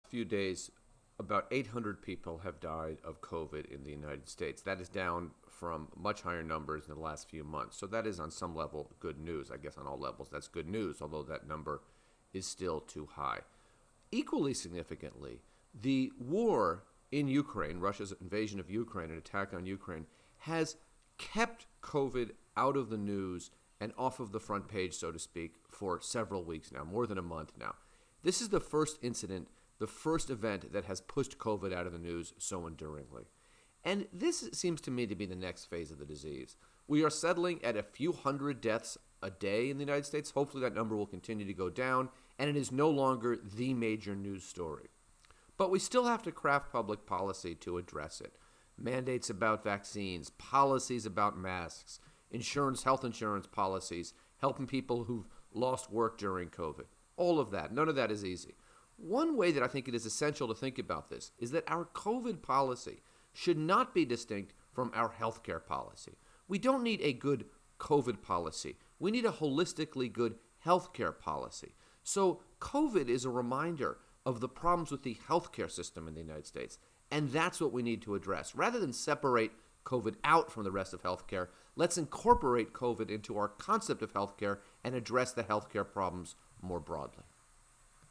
Few days, about 800 people have died of COVID in the United States. That is down from much higher numbers in the last few months. So that is on some level good news. I guess on all levels that's good news, although that number is still too high. Equally significantly, the war in Ukraine, Russia's invasion of Ukraine and attack on Ukraine, has kept COVID out of the news and off of the front page, so to speak, for several weeks now, more than a month now. This is the first incident, the first event that has pushed COVID out of the news so enduringly. And this seems to me to be the next phase of the disease. We are settling at a few hundred deaths a day in the United States. Hopefully that number will continue to go down, and it is no longer the major news story. But we still have to craft public policy to address it. Mandates about vaccines, policies about masks, health insurance policies, helping people who've lost work during COVID. All of that. None of that is easy. One way that I think it is essential to think about this is that our COVID policy should not be distinct from our healthcare policy. We don't need a good COVID policy. We need a holistically good healthcare policy. So COVID is a reminder of the problems with the healthcare system in the United States, and that's what we need to address. Rather than separate COVID out from the rest of healthcare, let's incorporate COVID into our concept of healthcare and address the healthcare problems more broadly.